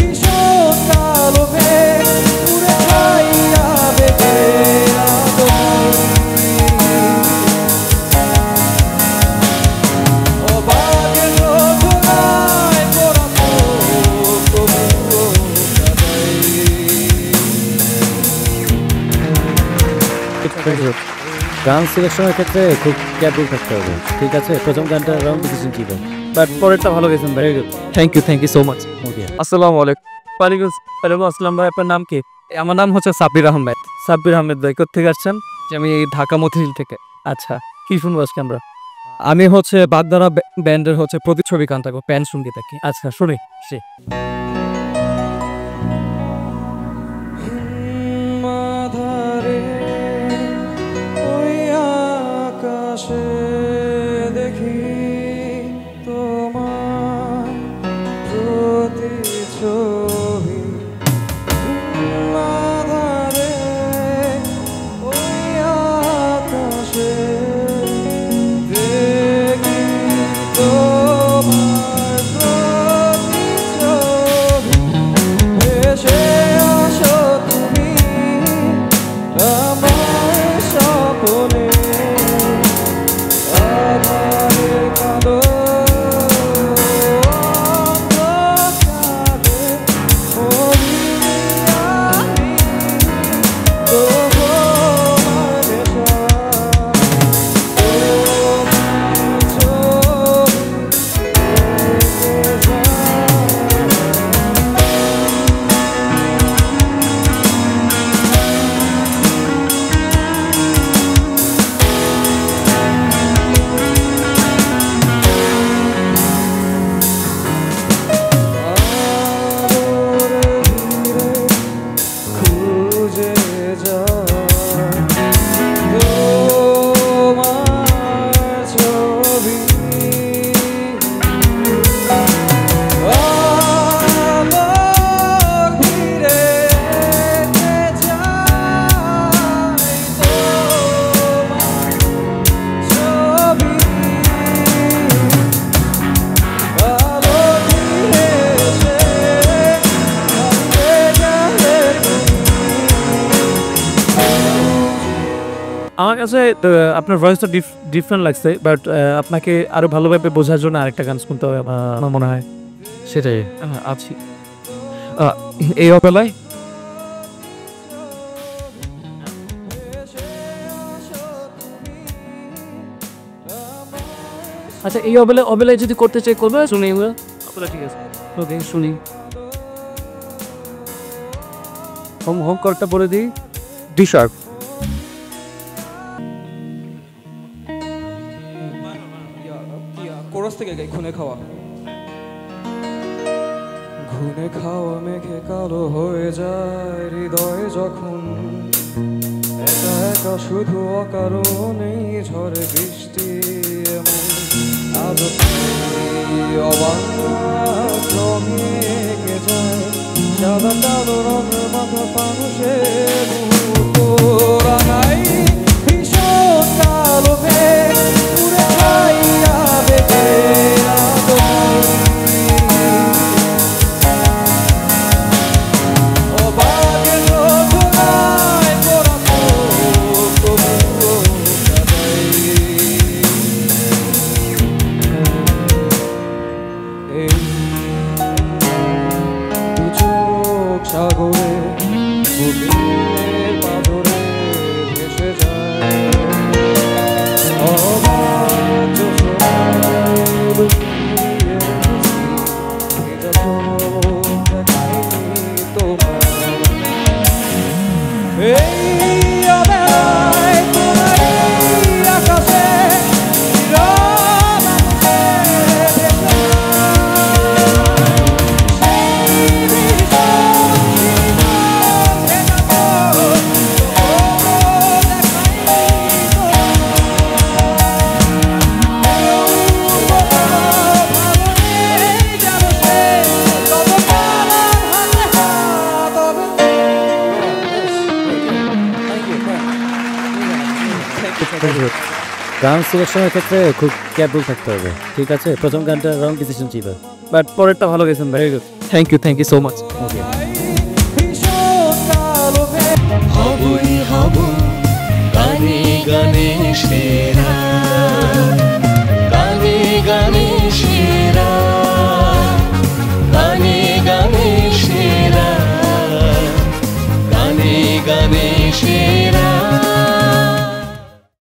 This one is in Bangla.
ভীষণ কালো মেঘ উড়ে ছাইয়া বেগে অবাকের রচনায় পড়া তবুও গান সিলেকশনের ক্ষেত্রে খুব কেয়ারফুল থাকতে হবে, ঠিক আছে? প্রথম গানটা রং ডিসিশন ছিল, বাট পরেরটা ভালো গেছেন। Very good, thank you so much. Okay, আসসালামু আলাইকুম। ওয়ালাইকুম আসসালাম ভাই, আপনার নাম কি? আমার নাম হচ্ছে সাব্বির আহমেদ। সাব্বির আহমেদ ভাই, কোথেকে আসছেন? আমি ঢাকা মতিঝিল থেকে। আচ্ছা, কি শুনবো আজকে আমরা? আমি হচ্ছে বাগদারা ব্যান্ডের হচ্ছে প্রতিচ্ছবি গানটা প্যান সঙ্গীত আর কি। আচ্ছা, শুনি সে মাধারে ওই আকাশে দেখি তোমার প্রতিচ্ছবি। মাধারে ওই আকাশে দেখি তোমার প্রতিচ্ছবি। ভেসে আসো তুমি আমার স্বপ্নে, আমার কালো অন্ধকারে মরি আমি তোমার নেশা। তোমার ছবি দেখে যায়। খুঁজে তোমার ছবি আলোর ভিড়ে যাই তোমার ছবি। আলো ভিড়ে এসে আমার কাছে আপনার ভয়েসটা ডিফারেন্ট লাগছে, বাট আপনাকে আরো ভালোভাবে বোঝার জন্য আরেকটা গান শুনতে হবে আমার মনে হয়। সেটাই। আছি এই অবেলায় আচ্ছা, এই অবেলায় যদি করতে চাই করবে, শুনি এগুলো। ঠিক আছে, ওকে, শুনি। হোম করটা বলে দিই, ডি শার্প। কোরাস থেকে গাই খুনে খাওয়া। খুনে খাওয়া মেঘে কালো হয়ে যায় হৃদয় যখন, একা একা শুধু অকারণেই ঝরে বৃষ্টি এমন। আজ অবাক রঙে এঁকে যায় সাদা কালো রঙের মাথা মানুষের মুহূর্ত রাঙাই। ভীষণ কালো মেঘ উড়ে ছাইয়া বেগে অবাকের রচনায় পড়া তবুও এই দু চোখ সাগরে বুকের পাথরে ভেসে যায়। অবাক জোছনায় লুকিয়ে রেখেছি এটা চোখ দেখায়নি তোমার। এই অবেলায় তোমার এই আকাশে গান সিলেকশনের ক্ষেত্রে খুব কেয়ারফুল থাকতে হবে, ঠিক আছে? প্রথম গানটা রং ডিসিশন ছিল, বাট পরেরটা ভালো গেছেন। Very good. Thank you so much. Okay ভীষণ কালো মেঘ হবই হব গানে গানে সে